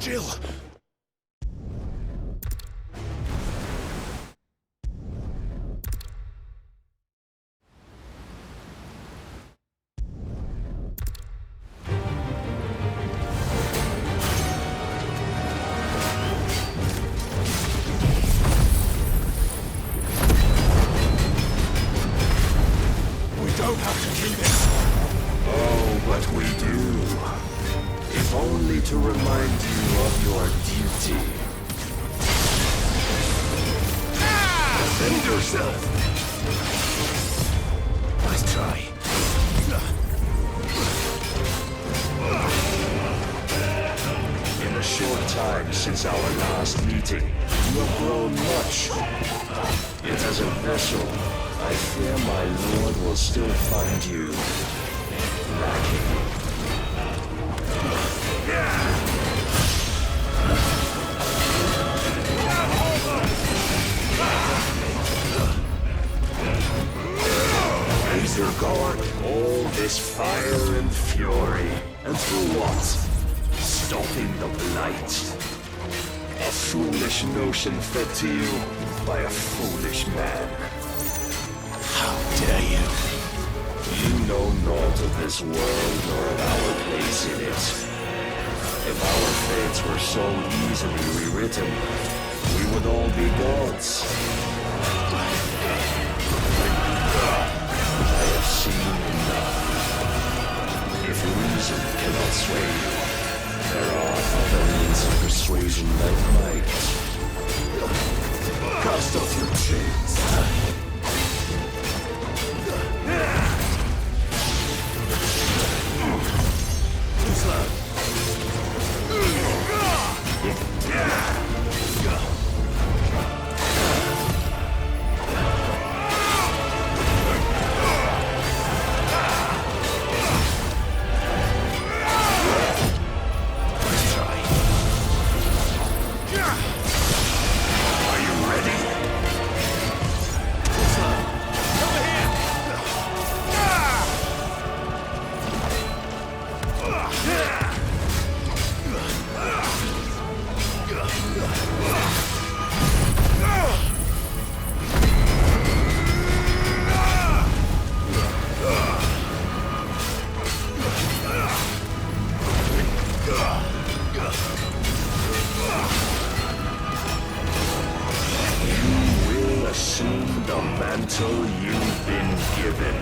Jill! Don't have to do this. Oh, but we do. If only to remind you of your duty. Defend yourself. Nice try. In a short time since our last meeting, you have grown much. Yet as a vessel, I fear my lord will still find you lacking. Razor Guard, all this fire and fury, and through what? Stopping the Blight. A foolish notion fed to you by a foolish man. How dare you? You know naught of this world nor of our place in it. If our fates were so easily rewritten, we would all be gods. I have seen enough. If reason cannot sway you, there are other means of persuasion that might. Cast off your chains. Mantle you've been given.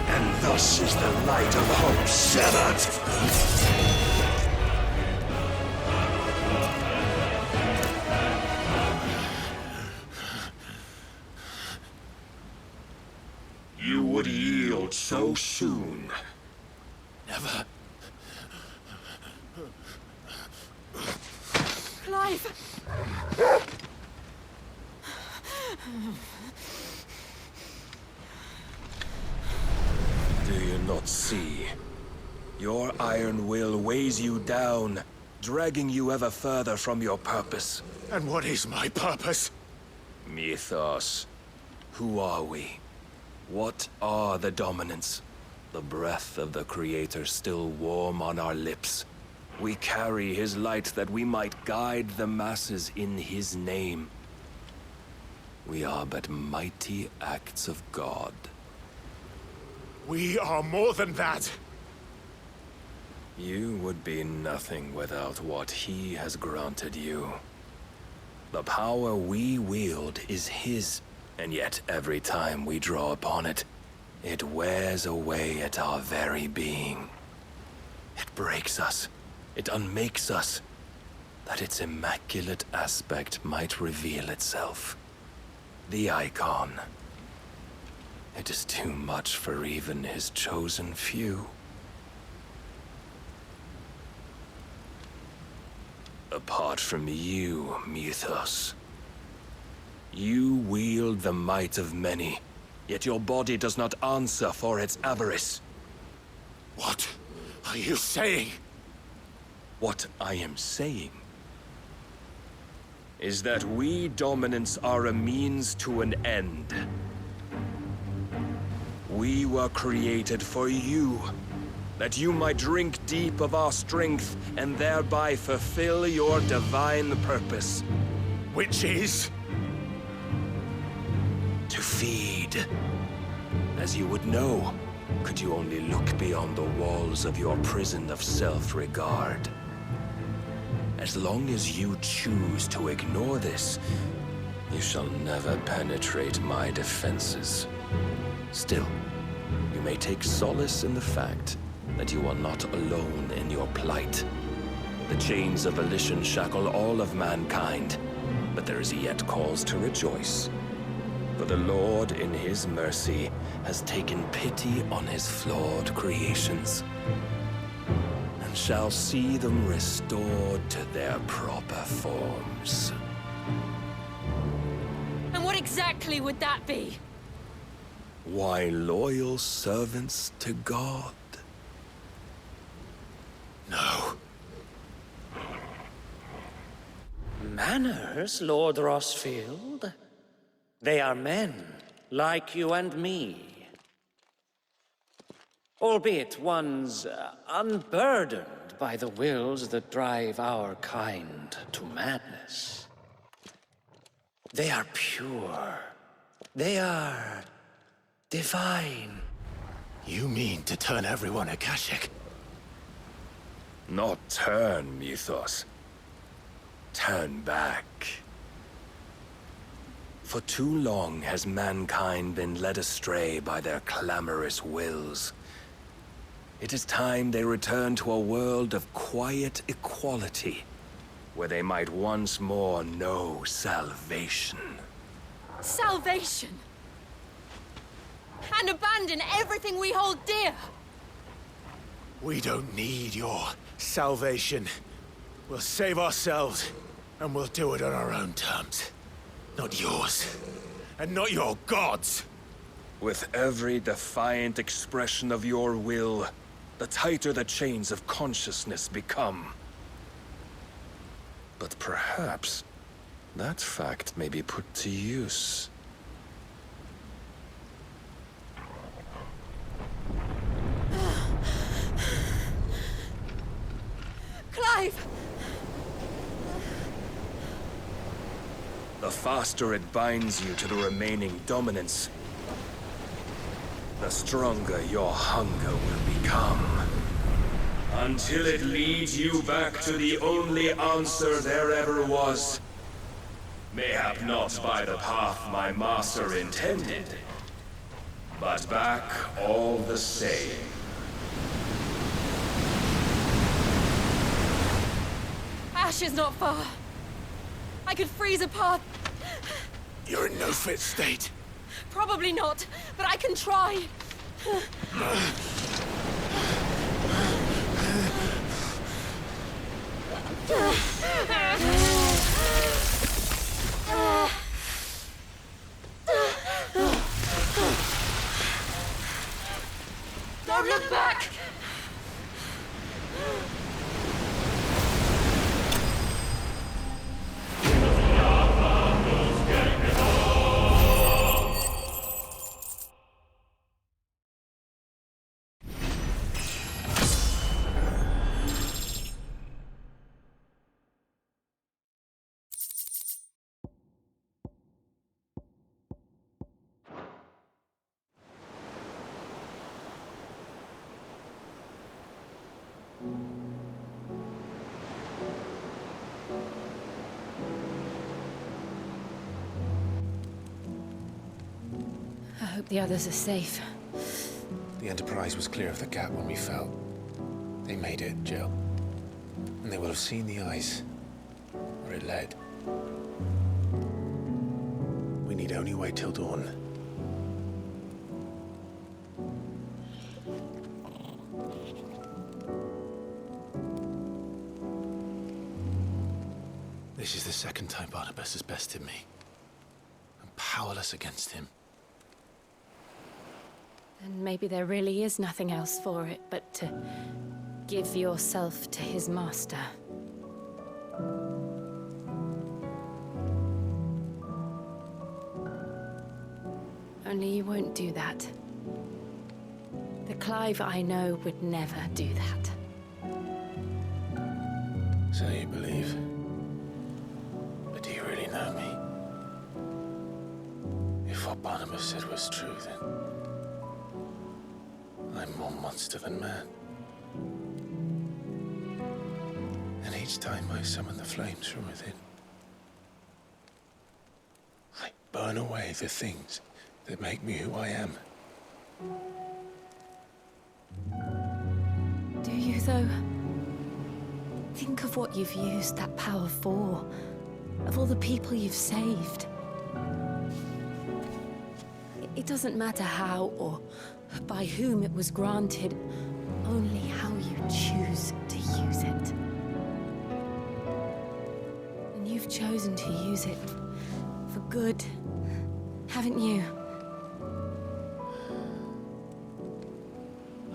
And thus is the light of hope severed. You would yield so soon. Never. Clive! Do you not see? Your iron will weighs you down, dragging you ever further from your purpose. And what is my purpose? Mythos. Who are we? What are the dominants? The breath of the Creator still warm on our lips. We carry his light that we might guide the masses in his name. We are but mighty acts of God. We are more than that. You would be nothing without what he has granted you. The power we wield is his, and yet every time we draw upon it, it wears away at our very being. It breaks us, it unmakes us, that its immaculate aspect might reveal itself. The icon. It is too much for even his chosen few. Apart from you, Mythos. You wield the might of many, yet your body does not answer for its avarice. What are you saying? What I am saying is that we dominants are a means to an end. We were created for you, that you might drink deep of our strength and thereby fulfill your divine purpose. Which is? To feed. As you would know, could you only look beyond the walls of your prison of self-regard. As long as you choose to ignore this, you shall never penetrate my defenses. Still, you may take solace in the fact that you are not alone in your plight. The chains of volition shackle all of mankind, but there is yet cause to rejoice. For the Lord, in his mercy, has taken pity on his flawed creations, and shall see them restored to their proper forms. And what exactly would that be? Why, loyal servants to God. No. Manners, Lord Rossfield? They are men, like you and me. Albeit ones unburdened by the wills that drive our kind to madness. They are pure. They are divine. You mean to turn everyone Akashic? Not turn, Mythos. Turn back. For too long has mankind been led astray by their clamorous wills. It is time they return to a world of quiet equality, where they might once more know salvation. Salvation! And abandon everything we hold dear! We don't need your salvation. We'll save ourselves, and we'll do it on our own terms. Not yours. And not your gods! With every defiant expression of your will, the tighter the chains of consciousness become. But perhaps that fact may be put to use. Clive! The faster it binds you to the remaining dominance, the stronger your hunger will become. Until it leads you back to the only answer there ever was. Mayhap not by the path my master intended, but back all the same. Ash is not far. I could freeze a path. You're in no fit state. Probably not, but I can try. Don't look back! I hope the others are safe. The Enterprise was clear of the gap when we fell. They made it, Jill. And they will have seen the ice, where it led. We need only wait till dawn. This is the second time Barnabas has bested me. I'm powerless against him. And maybe there really is nothing else for it but to give yourself to his master. Only you won't do that. The The Clive I know would never do that. So you believe. But do you really know me? If what Barnabas said was true, then I'm more monster than man. And each time I summon the flames from within, I burn away the things that make me who I am. Do you, though? Think of what you've used that power for, of all the people you've saved. It doesn't matter how or by whom it was granted, only how you choose to use it. And you've chosen to use it for good, haven't you?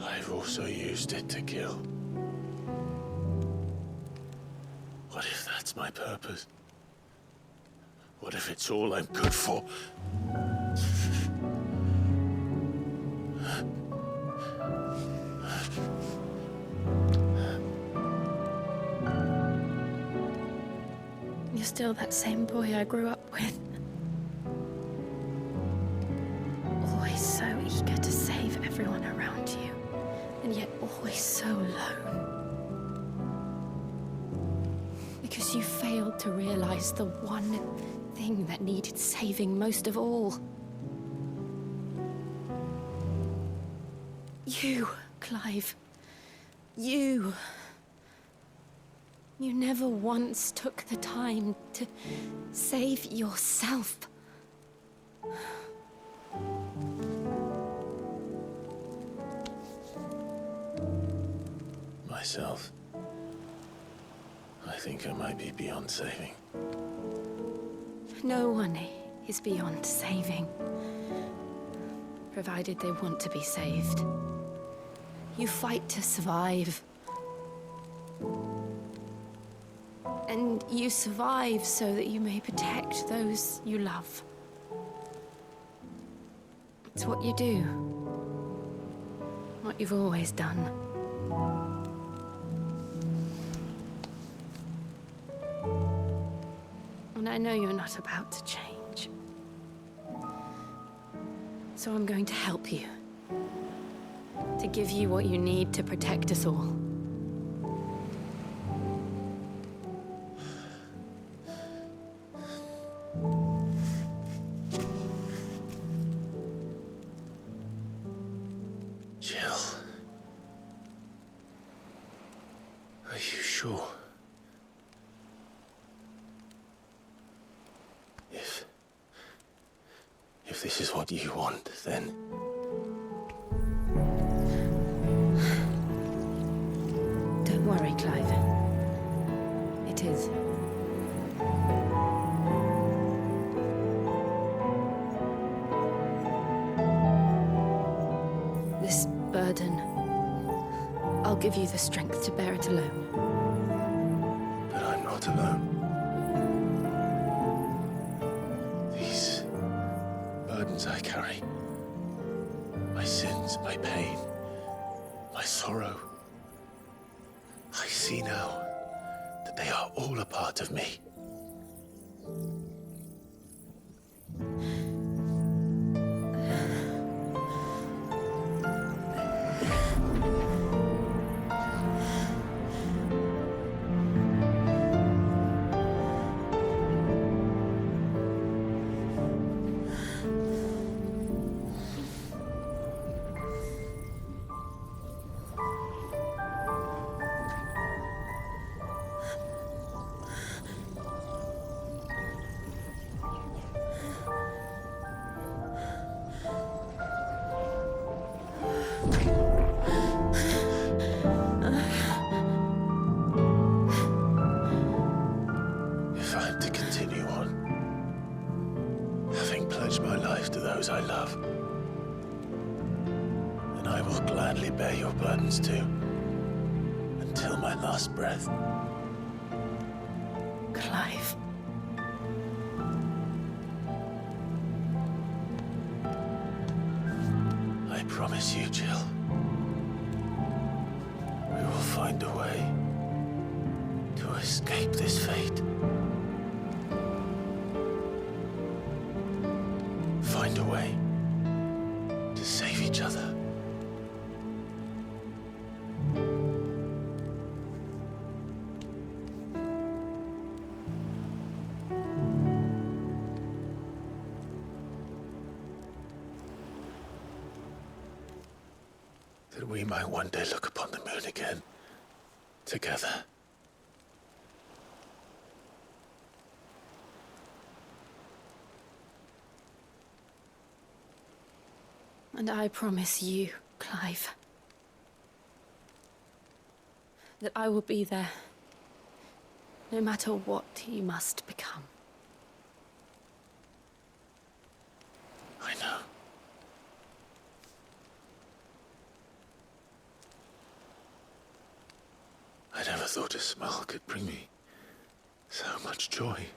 I've also used it to kill. What if that's my purpose? What if it's all I'm good for? You're still that same boy I grew up with. Always so eager to save everyone around you, and yet always so lone. Because you failed to realize the one thing that needed saving most of all. You, Clive. You. You never once took the time to save yourself. Myself. I think I might be beyond saving. No one is beyond saving, provided they want to be saved. You fight to survive. And you survive so that you may protect those you love. It's what you do. What you've always done. And I know you're not about to change. So I'm going to help you. To give you what you need to protect us all. Jill. Are you sure? If this is what you want, then... Don't worry, Clive. It is. This burden, I'll give you the strength to bear it alone. But I'm not alone. These burdens I carry, my sins, my pain, my sorrow, I see now that they are all a part of me. If I'm to continue on, having pledged my life to those I love, then I will gladly bear your burdens too, until my last breath. Clive. I promise you, Jill. find a way to escape this fate. Find a way to save each other. That we might one day look upon the moon again, together. And I promise you, Clive, that I will be there, no matter what you must become. I know. I never thought a smile could bring me so much joy.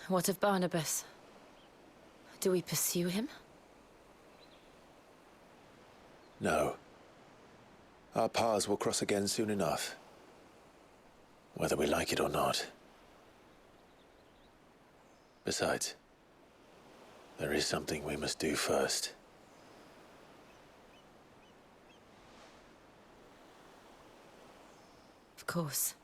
What of Barnabas? Do we pursue him? No. Our paths will cross again soon enough. Whether we like it or not. Besides, there is something we must do first. Of course.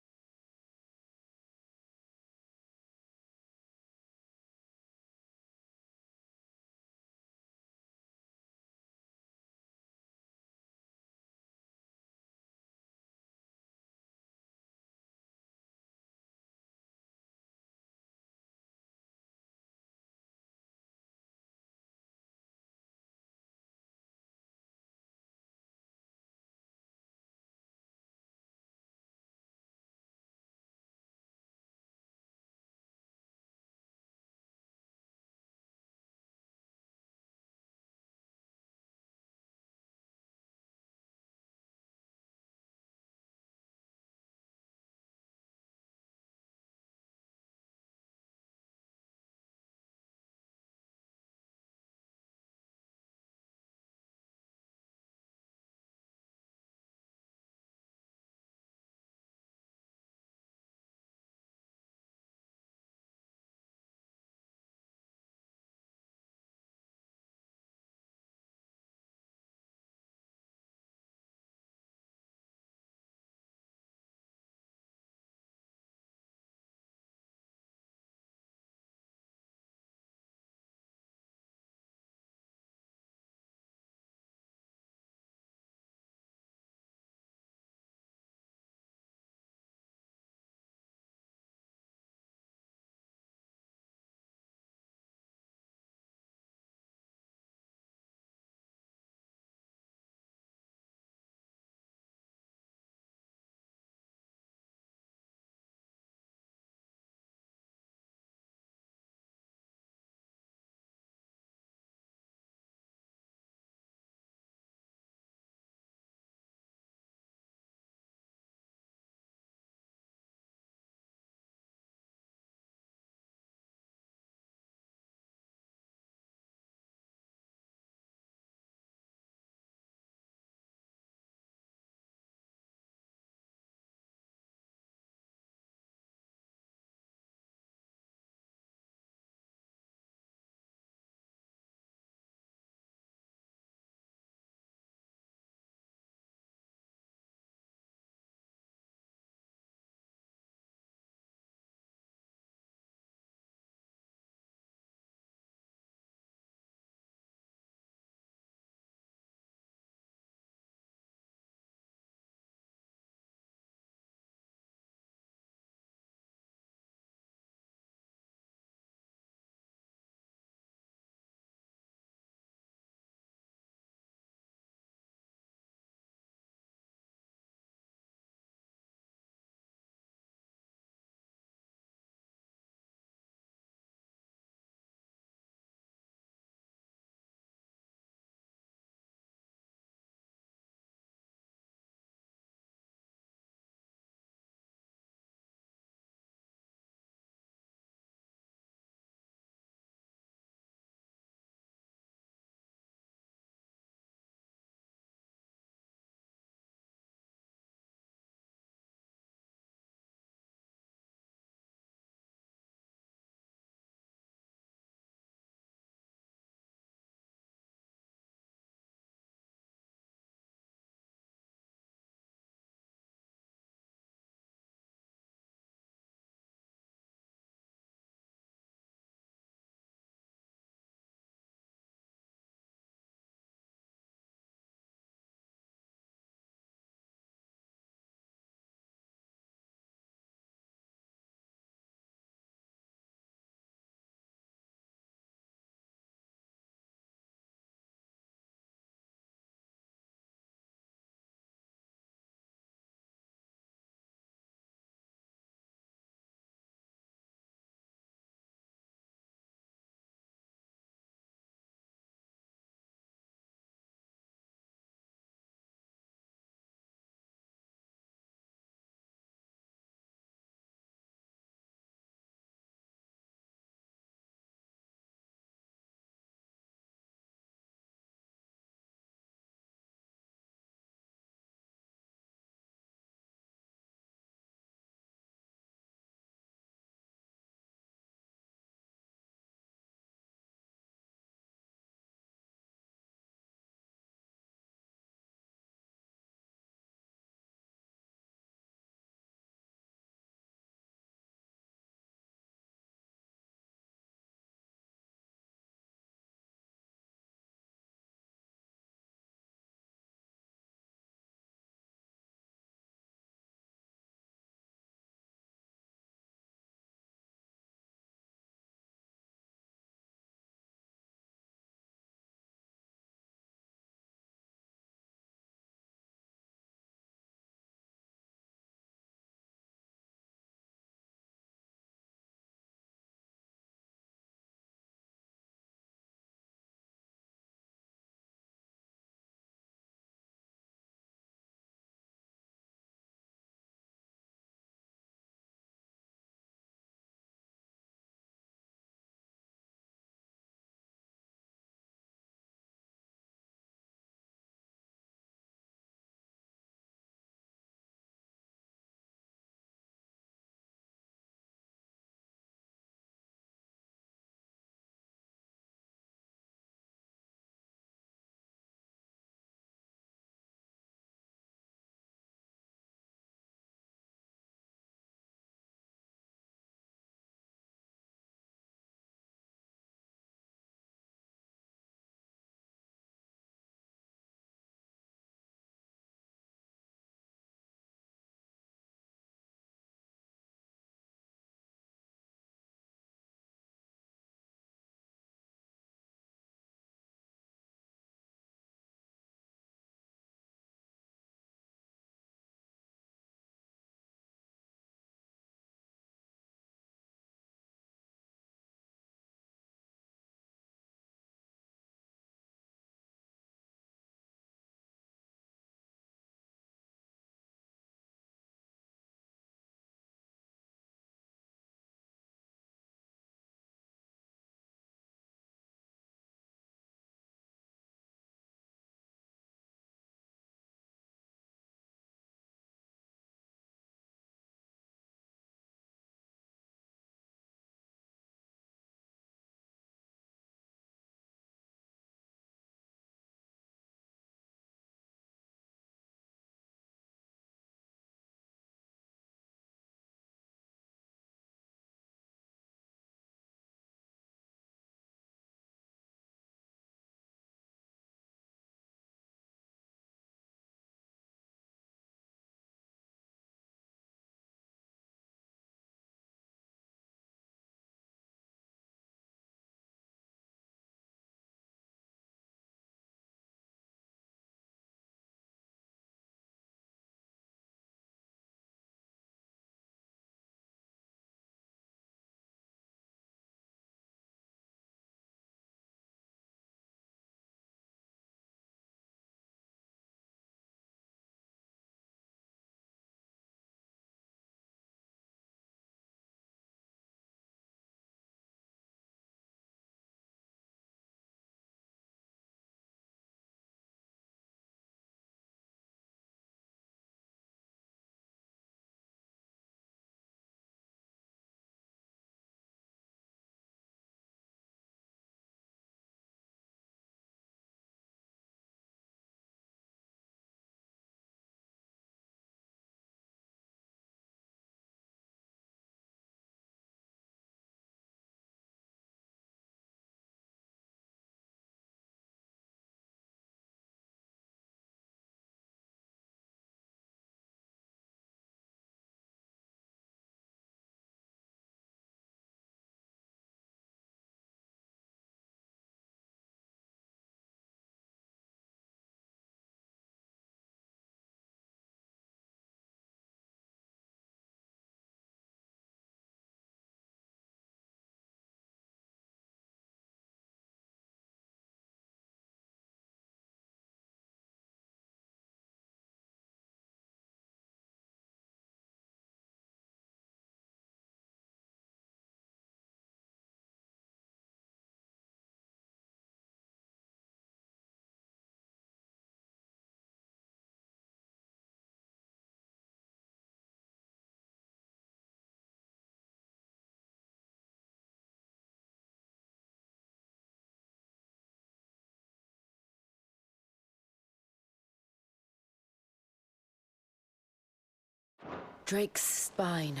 Drake's spine.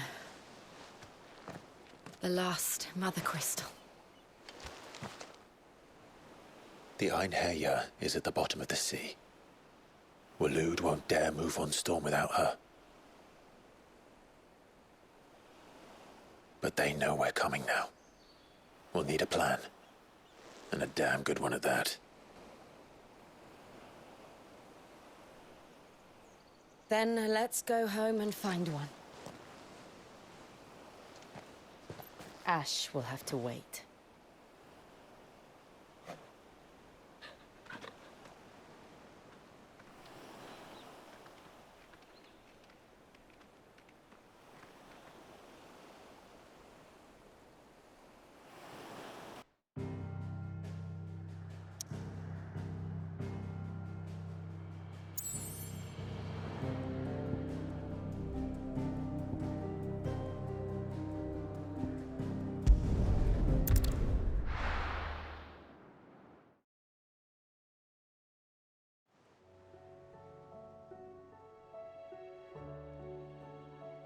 The last Mother Crystal. The Einherjar is at the bottom of the sea. Waloed won't dare move on Storm without her. But they know we're coming now. We'll need a plan. And a damn good one at that. Then let's go home and find one. Ash will have to wait.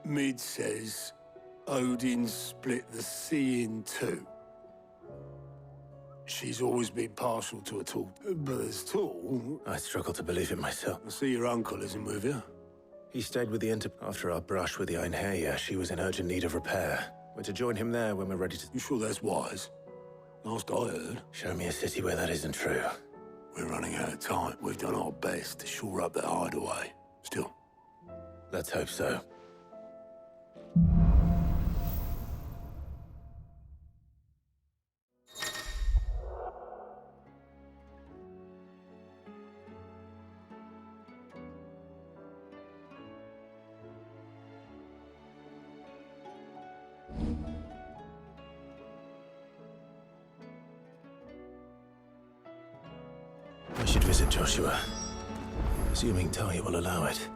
Mid says Odin split the sea in two. She's always been partial to a tall, but as tall. I struggle to believe it myself. I see your uncle isn't with you. He stayed with the After our brush with the Einherjar, she was in urgent need of repair. We're to join him there when we're ready to... You sure that's wise? Last I heard. Show me a city where that isn't true. We're running out of time. We've done our best to shore up that hideaway. Still. Let's hope so. I should visit Joshua, assuming Talia will allow it.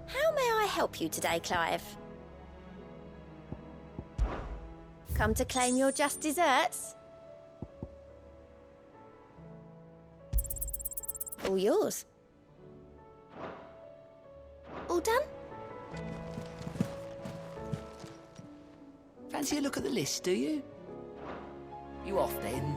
How may I help you today, Clive? Come to claim your just desserts? All yours. All done? Fancy a look at the list, do you? You off then?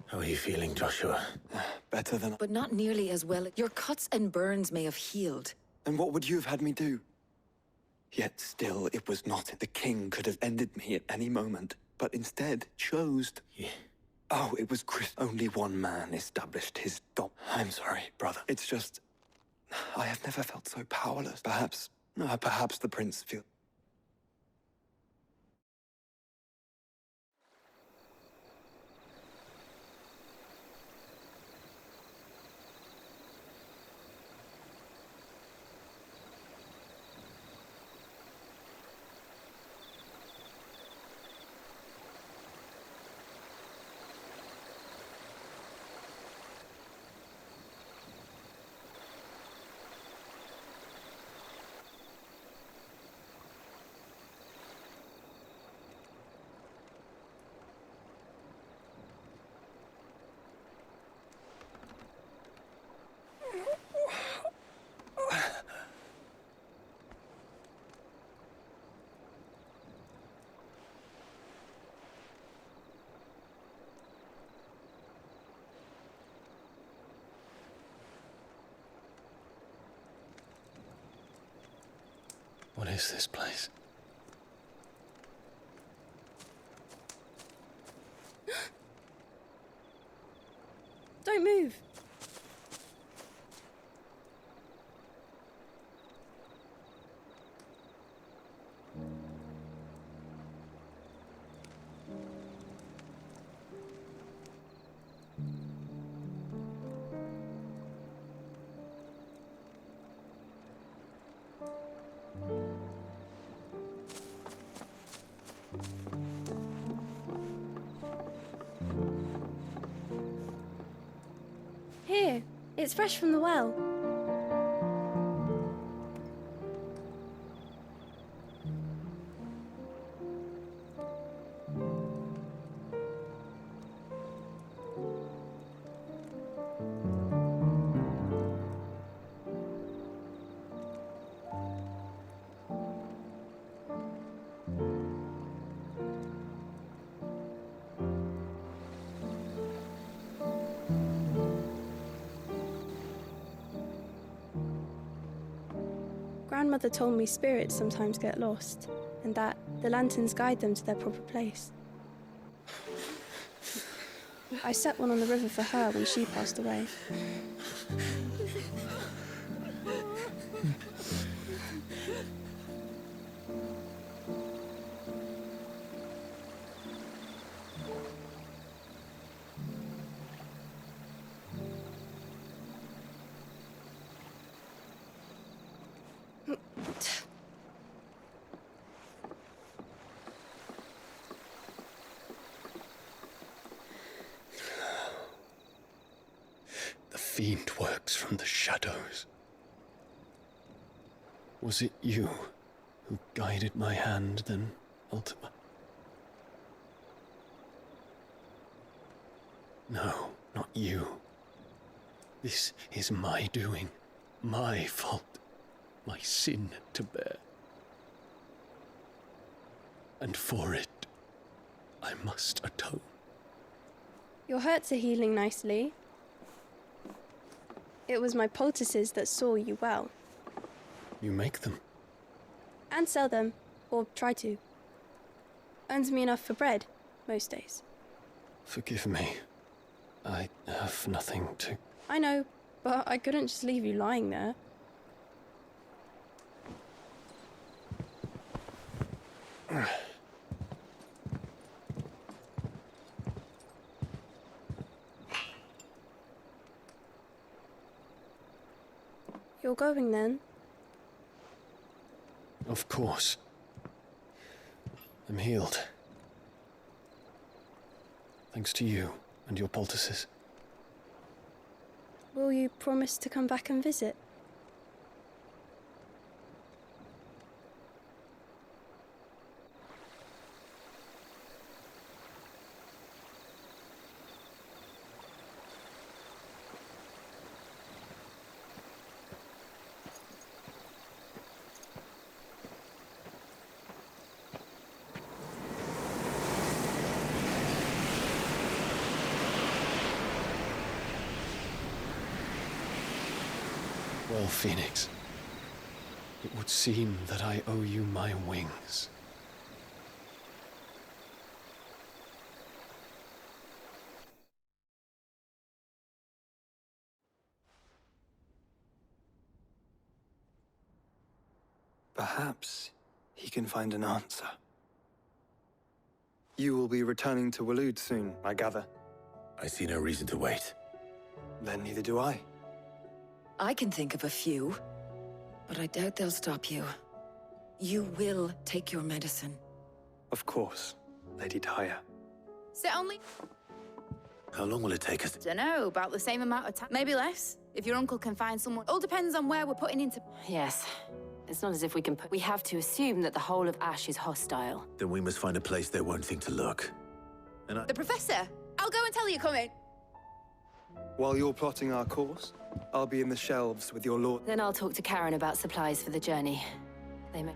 How are you feeling, Joshua? Better than... But not nearly as well. Your cuts and burns may have healed. And what would you have had me do? Yet still, it was not. The king could have ended me at any moment, but instead chose... Yeah. Oh, it was Chris. Only one man established his dom... I'm sorry, brother. It's just... I have never felt so powerless. Perhaps the prince feels... What is this place? Don't move. Here, it's fresh from the well. Grandmother told me spirits sometimes get lost, and that the lanterns guide them to their proper place. I set one on the river for her when she passed away. The fiend works from the shadows. Was it you who guided my hand, then, Ultima? No, not you. This is my doing, my fault, my sin to bear. And for it, I must atone. Your hurts are healing nicely. It was my poultices that saw you well. You make them? And sell them, or try to. Earns me enough for bread, most days. Forgive me. I have nothing to... I know, but I couldn't just leave you lying there. You're going then? Of course. I'm healed. Thanks to you and your poultices. Will you promise to come back and visit? Well, Phoenix, it would seem that I owe you my wings. Perhaps he can find an answer. You will be returning to Waloed soon, I gather. I see no reason to wait. Then neither do I. I can think of a few, but I doubt they'll stop you. You will take your medicine. Of course, Lady Daya. So only... How long will it take us? Dunno, about the same amount of time. Maybe less, if your uncle can find someone. All depends on where we're putting into... Yes. It's not as if we can put... We have to assume that the whole of Ash is hostile. Then we must find a place they won't think to look. And I... The Professor! I'll go and tell you coming! While you're plotting our course, I'll be in the shelves with your lord. Then I'll talk to Karen about supplies for the journey. They may...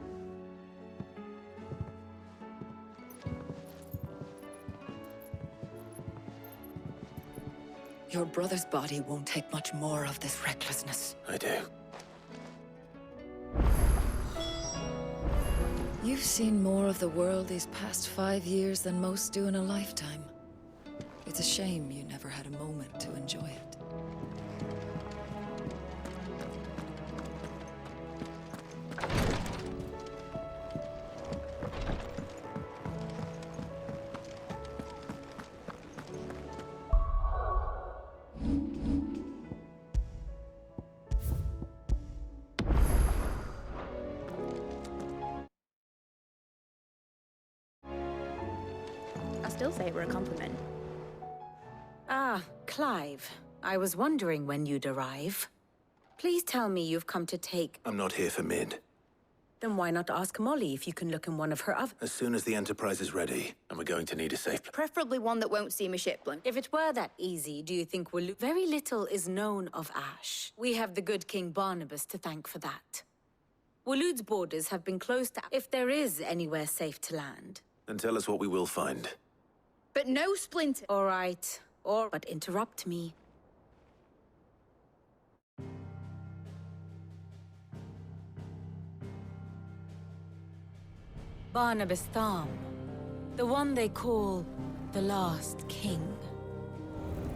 Your brother's body won't take much more of this recklessness. I do. You've seen more of the world these past 5 years than most do in a lifetime. It's a shame you never had a moment to enjoy it. I still say it were a compliment. Ah, Clive. I was wondering when you'd arrive. Please tell me you've come to take... I'm not here for Mid. Then why not ask Molly if you can look in one of her other... As soon as the Enterprise is ready, and we're going to need a safe place. Preferably one that won't seem a shipment. If it were that easy, do you think Waloed... Very little is known of Ash. We have the good King Barnabas to thank for that. Waloed's borders have been closed to... If there is anywhere safe to land... Then tell us what we will find. But no splinter. All right. But interrupt me. Barnabas Tham. The one they call the Last King.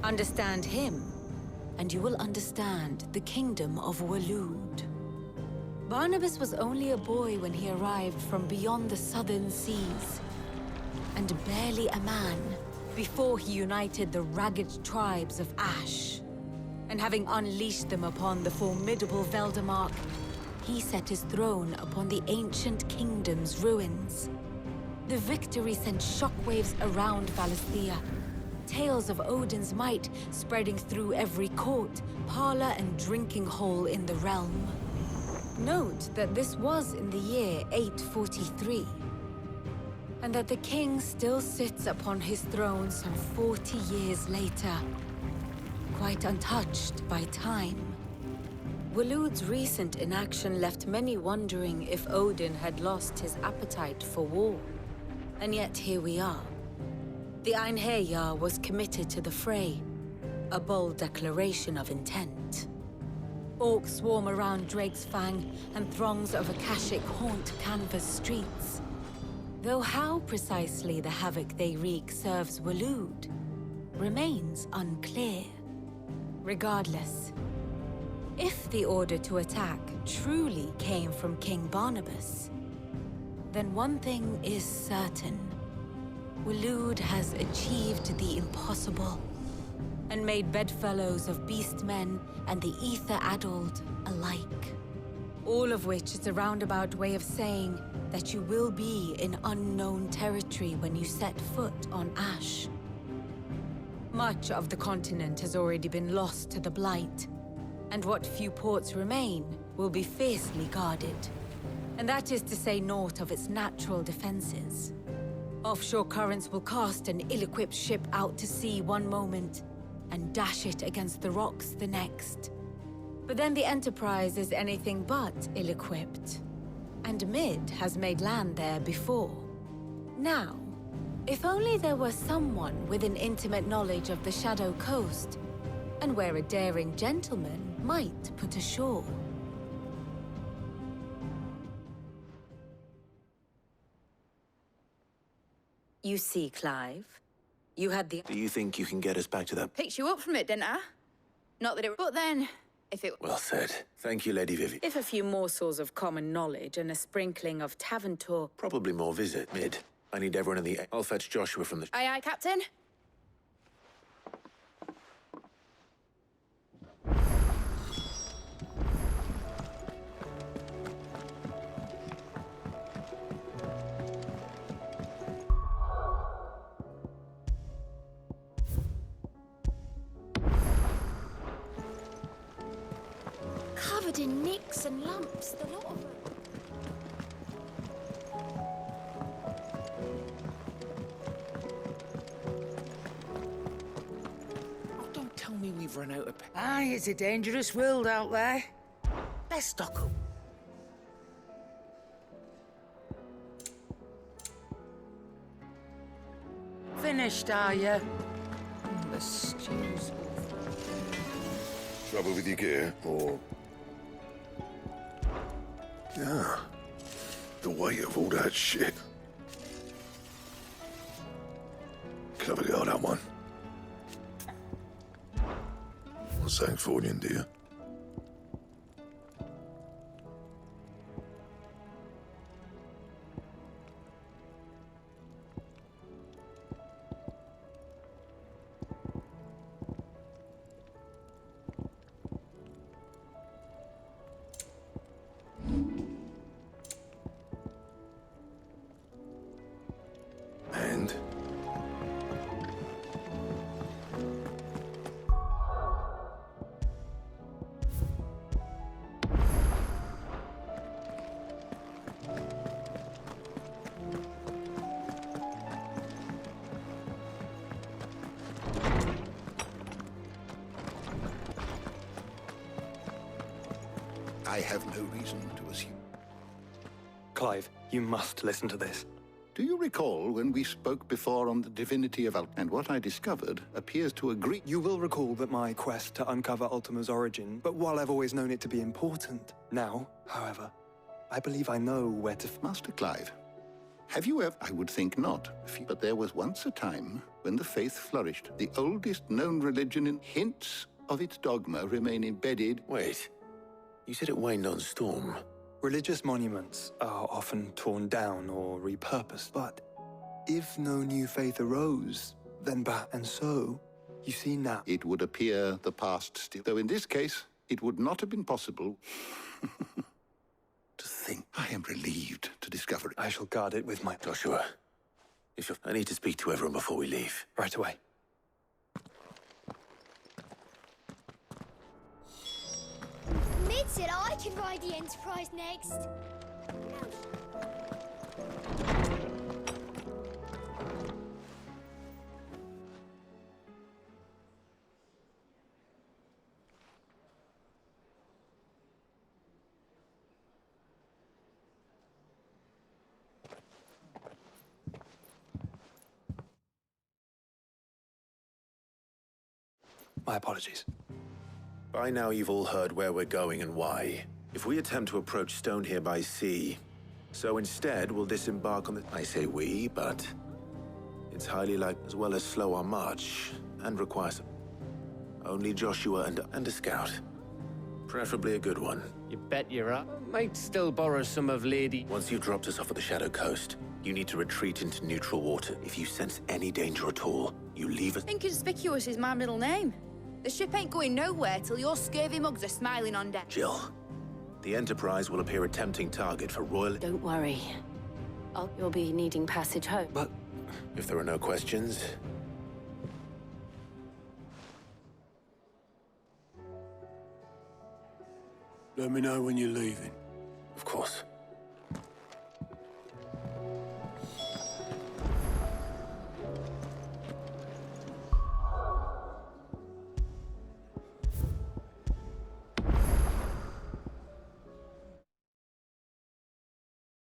Understand him, and you will understand the kingdom of Waloed. Barnabas was only a boy when he arrived from beyond the southern seas, and barely a man before he united the ragged tribes of Ash. And having unleashed them upon the formidable Veldamark, he set his throne upon the ancient kingdom's ruins. The victory sent shockwaves around Valisthea, tales of Odin's might spreading through every court, parlor, and drinking hole in the realm. Note that this was in the year 843, and that the king still sits upon his throne some 40 years later, quite untouched by time. Waloed's recent inaction left many wondering if Odin had lost his appetite for war. And yet here we are. The Einherjar was committed to the fray, a bold declaration of intent. Orcs swarm around Drake's Fang, and throngs of Akashic haunt Canvas streets. Though how precisely the havoc they wreak serves Waloed remains unclear. Regardless, if the order to attack truly came from King Barnabas, then one thing is certain. Waloed has achieved the impossible, and made bedfellows of beastmen and the ether-addled alike. All of which is a roundabout way of saying that you will be in unknown territory when you set foot on Ash. Much of the continent has already been lost to the Blight, and what few ports remain will be fiercely guarded. And that is to say naught of its natural defenses. Offshore currents will cast an ill-equipped ship out to sea one moment, and dash it against the rocks the next. But then the Enterprise is anything but ill-equipped. And Mid has made land there before. Now, if only there were someone with an intimate knowledge of the Shadow Coast, and where a daring gentleman might put ashore. You see, Clive, you had the... Do you think you can get us back to that? Picked you up from it, didn't I? Not that it... But then, if it... Well said. Thank you, Lady Vivi. If a few morsels of common knowledge and a sprinkling of tavern talk... Probably more visit, Mid. I need everyone in the... I'll fetch Joshua from the... Aye, aye, Captain. Covered in nicks and lumps, the lot of them. Oh, don't tell me we've run out of... Aye, it's a dangerous world out there. Let's stock up. Finished, are you? The stews. Trouble with your gear, or... Ah. The weight of all that shit. Clever girl, that one. What's that for you, dear? And? I have no reason to assume. Clive, you must listen to this. Do you recall when we spoke before on the divinity of and what I discovered appears to agree? You will recall that my quest to uncover Ultima's origin, but while I've always known it to be important, now, however, I believe I know where to... Master Clive, have you ever... I would think not, but there was once a time when the faith flourished. The oldest known religion in hints of its dogma remain embedded... Wait, you said it waned on Storm. Religious monuments are often torn down or repurposed, but if no new faith arose, then and so, you see now... It would appear the past still... Though in this case, it would not have been possible... to think. I am relieved to discover it. I shall guard it with my... Joshua, I need to speak to everyone before we leave. Right away. Mid said I can ride the Enterprise next. My apologies. By now you've all heard where we're going and why. If we attempt to approach Stone here by sea, so instead we'll disembark on the... I say we, but it's highly likely, as well as slow our march, and requires only Joshua and a scout. Preferably a good one. You bet you're up. Might still borrow some of Lady... Once you've dropped us off at the Shadow Coast, you need to retreat into neutral water. If you sense any danger at all, you leave us... Inconspicuous is my middle name. The ship ain't going nowhere till your scurvy mugs are smiling on deck. Jill, the Enterprise will appear a tempting target for Royal... Don't worry. You'll be needing passage home. But if there are no questions... Let me know when you're leaving. Of course.